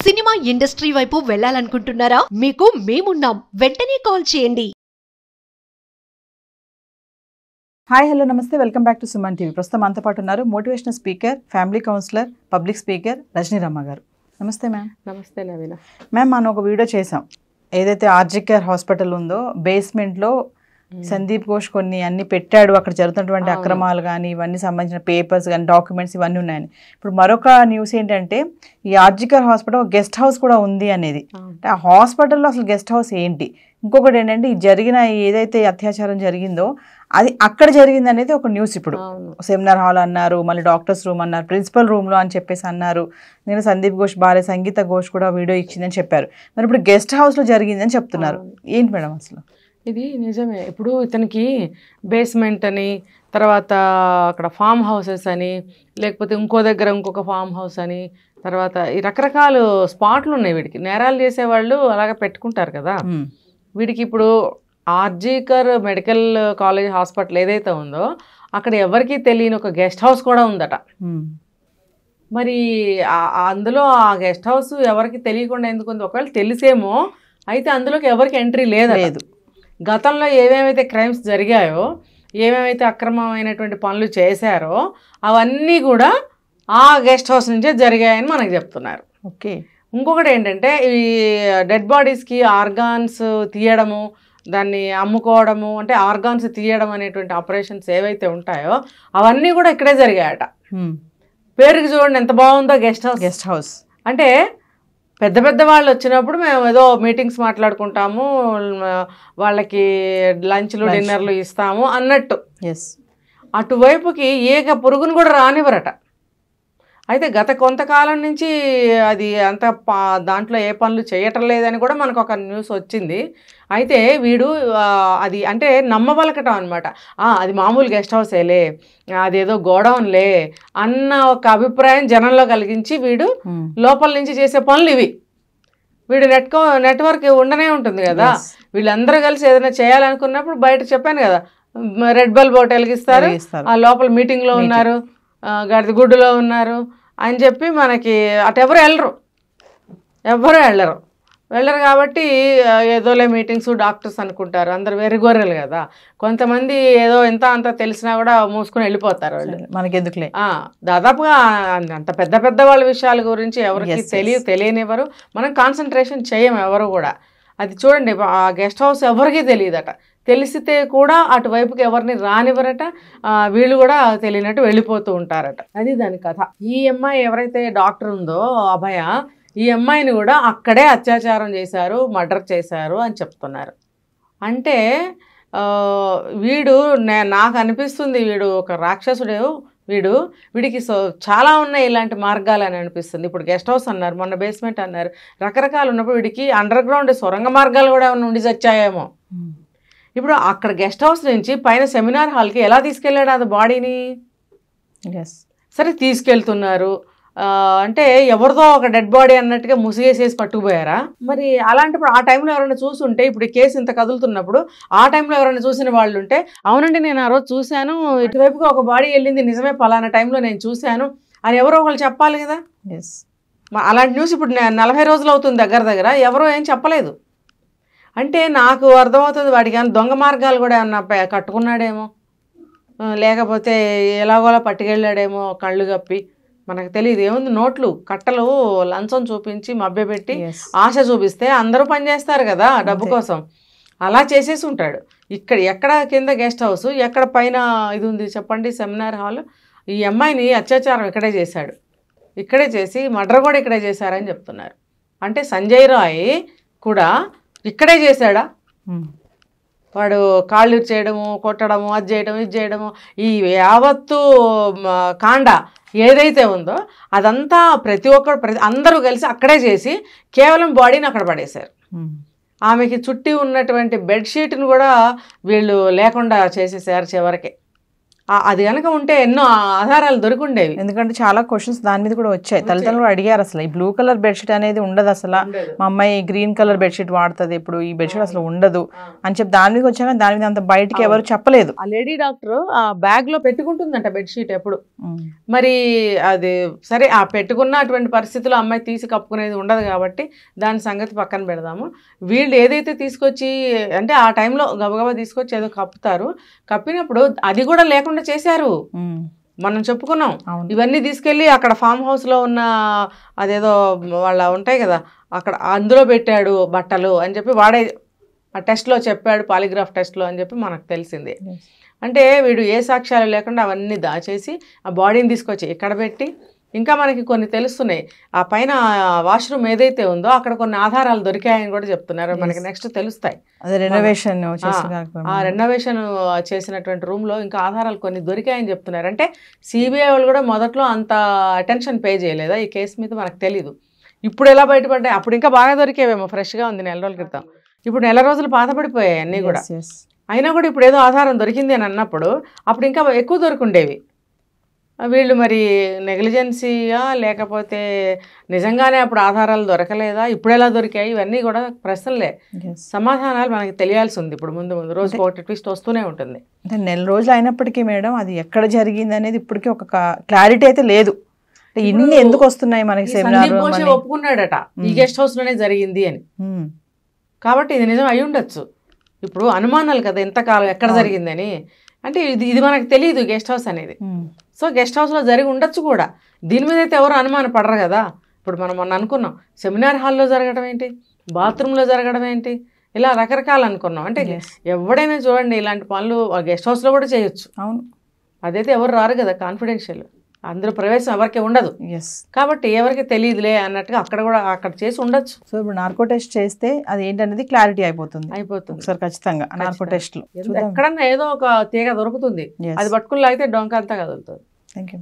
Cinema industry వైపు వెళ్ళాలనుకుంటున్నారా? మీకు మేమున్నాం. వెంటనే కాల్ చేయండి. హాయ్ హలో నమస్తే, welcome back to Suman TV. ప్రస్తుతం మనతో పాటు ఉన్నారు motivational speaker, family counsellor, public speaker Rajani Ramma గారు. నమస్తే మ్యామ్. నమస్తే నవీన. మ్యామ్, మనం ఒక వీడియో చేసాం. ఏదైతే ఆర్జికేర్ హాస్పిటల్ ఉందో బేస్మెంట్లో సందీప్ ఘోష్ కొన్ని అన్ని పెట్టాడు, అక్కడ జరుగుతున్నటువంటి అక్రమాలు కానీ ఇవన్నీ సంబంధించిన పేపర్స్ కానీ డాక్యుమెంట్స్ ఇవన్నీ ఉన్నాయని. ఇప్పుడు మరొక న్యూస్ ఏంటంటే ఈ ఆర్జికేర్ హాస్పిటల్ ఒక గెస్ట్ హౌస్ కూడా ఉంది అనేది. అంటే ఆ హాస్పిటల్లో అసలు గెస్ట్ హౌస్ ఏంటి? ఇంకొకటి ఏంటంటే ఈ జరిగిన ఏదైతే అత్యాచారం జరిగిందో అది అక్కడ జరిగింది అనేది ఒక న్యూస్. ఇప్పుడు సెమినార్ హాల్ అన్నారు, మళ్ళీ డాక్టర్స్ రూమ్ అన్నారు, ప్రిన్సిపల్ రూమ్లో అని చెప్పేసి అన్నారు. నేను సందీప్ ఘోష్ భార్య సంగీత ఘోష్ కూడా వీడియో ఇచ్చిందని చెప్పారు. మరి ఇప్పుడు గెస్ట్ హౌస్లో జరిగిందని చెప్తున్నారు. ఏంటి మేడం అసలు? ఇది నిజమే. ఇప్పుడు ఇతనికి బేస్మెంట్ అని, తర్వాత అక్కడ ఫామ్ హౌసెస్ అని, లేకపోతే ఇంకో దగ్గర ఇంకొక ఫామ్ హౌస్ అని, తర్వాత ఈ రకరకాల స్పాట్లు ఉన్నాయి వీడికి. నేరాలు చేసేవాళ్ళు అలాగే పెట్టుకుంటారు కదా. వీడికి ఇప్పుడు ఆర్జీకర్ మెడికల్ కాలేజ్ హాస్పిటల్ ఏదైతే ఉందో అక్కడ ఎవరికీ తెలియని ఒక గెస్ట్ హౌస్ కూడా ఉందట. మరి అందులో ఆ గెస్ట్ హౌస్ ఎవరికి తెలియకుండా ఎందుకు ఉంది? ఒకవేళ తెలిసేమో అయితే అందులోకి ఎవరికి ఎంట్రీ లేదు. గతంలో ఏమేమైతే క్రైమ్స్ జరిగాయో, ఏమేమైతే అక్రమమైనటువంటి పనులు చేశారో అవన్నీ కూడా ఆ గెస్ట్ హౌస్ నుంచే జరిగాయని మనకు చెప్తున్నారు. ఓకే. ఇంకొకటి ఏంటంటే ఈ డెడ్ బాడీస్కి ఆర్గాన్స్ తీయడము, దాన్ని అమ్ముకోవడము, అంటే ఆర్గాన్స్ తీయడం అనేటువంటి ఆపరేషన్స్ ఏవైతే ఉంటాయో అవన్నీ కూడా ఇక్కడే జరిగాయట. పేరుకి చూడండి ఎంత బాగుందో, గెస్ట్ హౌస్. అంటే పెద్ద పెద్ద వాళ్ళు వచ్చినప్పుడు మేము ఏదో మీటింగ్స్ మాట్లాడుకుంటాము, వాళ్ళకి లంచ్లు డిన్నర్లు ఇస్తాము అన్నట్టు. అటువైపుకి ఏక పురుగును కూడా రానివ్వరట. అయితే గత కొంతకాలం నుంచి అది అంత దాంట్లో ఏ పనులు చేయటం లేదని కూడా మనకు ఒక న్యూస్ వచ్చింది. అయితే వీడు అది అంటే నమ్మవలకటం అనమాట. అది మామూలు గెస్ట్ హౌసేలే, అదేదో గోడౌన్లే అన్న ఒక అభిప్రాయం జనంలో కలిగించి వీడు లోపల నుంచి చేసే పనులు ఇవి. వీడు నెట్వర్క్ ఉండనే ఉంటుంది కదా. వీళ్ళందరూ కలిసి ఏదైనా చేయాలనుకున్నప్పుడు బయట చెప్పాను కదా, రెడ్ బల్బ్ ఒకటి వెలిగిస్తారు, ఆ లోపల మీటింగ్లో ఉన్నారు, గడిగుడ్డులో ఉన్నారు అని చెప్పి మనకి అటు ఎవ్వరు వెళ్ళరు కాబట్టి ఏదోలే మీటింగ్స్ డాక్టర్స్ అనుకుంటారు. అందరు వెర్రిగొర్రెలు కదా. కొంతమంది ఏదో ఎంత అంత తెలిసినా కూడా మూసుకుని వెళ్ళిపోతారు. వాళ్ళు మనకెందుకులే. దాదాపుగా అంత పెద్ద పెద్ద వాళ్ళ విషయాల గురించి ఎవరికి తెలియనివ్వరు. మనం కాన్సన్ట్రేషన్ చేయము ఎవరు కూడా. అది చూడండి, ఆ గెస్ట్ హౌస్ ఎవరికీ తెలియదట. తెలిసితే కూడా అటువైపుకి ఎవరిని రానివ్వరట. వీళ్ళు కూడా తెలియనట్టు వెళ్ళిపోతూ ఉంటారట. అది దాని కథ. ఈ అమ్మాయి ఎవరైతే డాక్టర్ ఉందో అభయ, ఈ అమ్మాయిని కూడా అక్కడే అత్యాచారం చేశారు, మర్డర్ చేశారు అని చెప్తున్నారు. అంటే నాకు అనిపిస్తుంది వీడు ఒక రాక్షసుడు. వీడికి చాలా ఉన్నాయి ఇలాంటి మార్గాలు అని అనిపిస్తుంది. ఇప్పుడు గెస్ట్ హౌస్ అన్నారు, మొన్న బేస్మెంట్ అన్నారు, రకరకాలు ఉన్నప్పుడు వీడికి అండర్ గ్రౌండ్ సొరంగ మార్గాలు కూడా ఉండి చచ్చాయేమో. ఇప్పుడు అక్కడ గెస్ట్ హౌస్ నుంచి పైన సెమినార్ హాల్కి ఎలా తీసుకెళ్ళాడు అది బాడీని? సరే తీసుకెళ్తున్నారు అంటే ఎవరిదో ఒక డెడ్ బాడీ అన్నట్టుగా ముసిగేసేసి పట్టుకుపోయారా? మరి అలాంటప్పుడు ఆ టైంలో ఎవరైనా చూసుంటే, ఇప్పుడు కేసు ఇంత కదులుతున్నప్పుడు ఆ టైంలో ఎవరైనా చూసిన వాళ్ళు ఉంటే, అవునండి నేను ఆ రోజు చూశాను, ఇటువైపుగా ఒక బాడీ వెళ్ళింది నిజమే, పలానా టైంలో నేను చూశాను అని ఎవరో ఒకళ్ళు చెప్పాలి కదా. అలాంటి న్యూస్ ఇప్పుడు 40 రోజులు అవుతుంది దగ్గర ఎవరో ఏం చెప్పలేదు. అంటే నాకు అర్థమవుతుంది వాడికి ఏమైనా దొంగ మార్గాలు కూడా ఏమన్నా కట్టుకున్నాడేమో, లేకపోతే ఎలాగోలా పట్టుకెళ్ళాడేమో కళ్ళు కప్పి. మనకు తెలియదు. ఏముంది, నోట్లు కట్టలు లంచం చూపించి మభ్యపెట్టి ఆశ చూపిస్తే అందరూ పనిచేస్తారు కదా డబ్బు కోసం. అలా చేసేసి ఉంటాడు. ఎక్కడ కింద గెస్ట్ హౌస్, ఎక్కడ పైన ఇది ఉంది చెప్పండి, సెమినార్ హాల్. ఈ అమ్మాయిని అత్యాచారం ఇక్కడే చేశాడు, ఇక్కడే చేసి మర్డర్ కూడా ఇక్కడే చేశారని చెప్తున్నారు. అంటే సంజయ్ రాయ్ కూడా ఇక్కడే చేశాడా? వాడు కాళ్ళు చేయడము, కొట్టడము, అది చేయడం, ఇది చేయడము, ఈ యావత్తు కాండ ఏదైతే ఉందో అదంతా అందరూ కలిసి అక్కడే చేసి కేవలం బాడీని అక్కడ పడేశారు. ఆమెకి చుట్టి ఉన్నటువంటి బెడ్షీట్ను కూడా వీళ్ళు లేకుండా చేసేసారు చివరికి. అది కనుక ఉంటే ఎన్నో ఆధారాలు దొరికిండేవి. ఎందుకంటే చాలా క్వశ్చన్స్ దాని మీద కూడా వచ్చాయి. తల్లిదండ్రులు కూడా అడిగారు అసలు ఈ బ్లూ కలర్ బెడ్షీట్ అనేది ఉండదు అసలు, మా అమ్మాయి గ్రీన్ కలర్ బెడ్షీట్ వాడుతుంది, ఇప్పుడు ఈ బెడ్షీట్ అసలు ఉండదు అని చెప్పి దాని మీద వచ్చాక దాని మీద అంత బయటికి ఎవరు చెప్పలేదు. ఆ లేడీ డాక్టర్ ఆ బ్యాగ్ లో పెట్టుకుంటుందంట బెడ్షీట్ ఎప్పుడు. మరి అది సరే, ఆ పెట్టుకున్న అటువంటి పరిస్థితుల్లో అమ్మాయి తీసి కప్పుకునేది ఉండదు కాబట్టి దాని సంగతి పక్కన పెడదాము. వీళ్ళు ఏదైతే తీసుకొచ్చి అంటే ఆ టైంలో గబగబా తీసుకొచ్చి ఏదో కప్పుతారు, కప్పినప్పుడు అది కూడా లేకుండా చేశారు. మనం చెప్పుకున్నాం ఇవన్నీ తీసుకెళ్ళి అక్కడ ఫామ్ హౌస్ లో ఉన్న అదేదో వాళ్ళ ఉంటాయి కదా అక్కడ, అందులో పెట్టాడు బట్టలు అని చెప్పి వాడే ఆ టెస్ట్ లో చెప్పాడు, పాలిగ్రాఫ్ టెస్ట్ లో అని చెప్పి మనకు తెలిసింది. అంటే వీడు ఏ సాక్ష్యాలు లేకుండా అవన్నీ దాచేసి ఆ బాడీని తీసుకొచ్చి ఇక్కడ పెట్టి, ఇంకా మనకి కొన్ని తెలుస్తున్నాయి. ఆ పైన వాష్రూమ్ ఏదైతే ఉందో అక్కడ కొన్ని ఆధారాలు దొరికాయని కూడా చెప్తున్నారు, మనకి నెక్స్ట్ తెలుస్తాయి. రెనోవేషన్ చేసినటువంటి రూమ్ లో ఇంకా ఆధారాలు కొన్ని దొరికాయని చెప్తున్నారు. అంటే సిబిఐ వాళ్ళు కూడా మొదట్లో అంత అటెన్షన్ పే చేయలేదా ఈ కేసు మీద మనకు తెలీదు. ఇప్పుడు ఎలా బయటపడ్డాయి, అప్పుడు ఇంకా బాగా దొరికేవేమో, ఫ్రెష్ గా ఉంది 4 రోజుల క్రితం, ఇప్పుడు 1 నెల రోజులు పాతపడిపోయాయి అన్నీ కూడా. అయినా కూడా ఇప్పుడు ఏదో ఆధారం దొరికింది అని అన్నప్పుడు అప్పుడు ఇంకా ఎక్కువ దొరికిండేవి. వీళ్ళు మరి నెగ్లిజెన్సీయా లేకపోతే నిజంగానే అప్పుడు ఆధారాలు దొరకలేదా, ఇప్పుడు ఎలా దొరికాయి, ఇవన్నీ కూడా ప్రశ్నలే. సమాధానాలు మనకి తెలియాల్సి ఉంది ఇప్పుడు, ముందు ముందు రోజు ఒకటి ట్విస్ట్ వస్తూనే ఉంటుంది. 1 నెల రోజులు అయినప్పటికీ మేడం అది ఎక్కడ జరిగింది అనేది ఇప్పటికీ ఒక క్లారిటీ అయితే లేదు. ఇన్ని ఎందుకు వస్తున్నాయి మనకి సెమినార్ ఒప్పుకున్నాడట ఈ గెస్ట్ హౌస్ లోనే జరిగింది అని, కాబట్టి ఇది నిజం అయి ఉండొచ్చు. ఇప్పుడు అనుమానాలు కదా ఎంతకాలం ఎక్కడ జరిగిందని, అంటే ఇది మనకు తెలియదు గెస్ట్ హౌస్ అనేది. సో గెస్ట్ హౌస్లో జరిగి ఉండొచ్చు కూడా, దీని మీద అయితే ఎవరు అనుమానం పడరు కదా. ఇప్పుడు మనం మొన్న అనుకున్నాం సెమినార్ హాల్లో జరగడం ఏంటి, బాత్రూంలో జరగడం ఏంటి, ఇలా రకరకాలు అనుకున్నాం. అంటే ఎవడైనా చూడండి ఇలాంటి పనులు గెస్ట్ హౌస్లో కూడా చేయొచ్చు. అవును, అదైతే ఎవరు రారు కదా, కాన్ఫిడెన్షియల్, అందులో ప్రవేశం ఎవరికి ఉండదు కాబట్టి ఎవరికి తెలియదులే అన్నట్టుగా అక్కడ కూడా అక్కడ చేసి ఉండొచ్చు. సో ఇప్పుడు నార్కో టెస్ట్ చేస్తే అది ఏంటనేది క్లారిటీ అయిపోతుంది సార్ ఖచ్చితంగా. నార్కో టెస్ట్ లో ఎక్కడన్నా ఏదో ఒక తీగ దొరుకుతుంది, అది పట్టుకుని లాగితే డొంక అంతా కదులుతుంది. Thank you.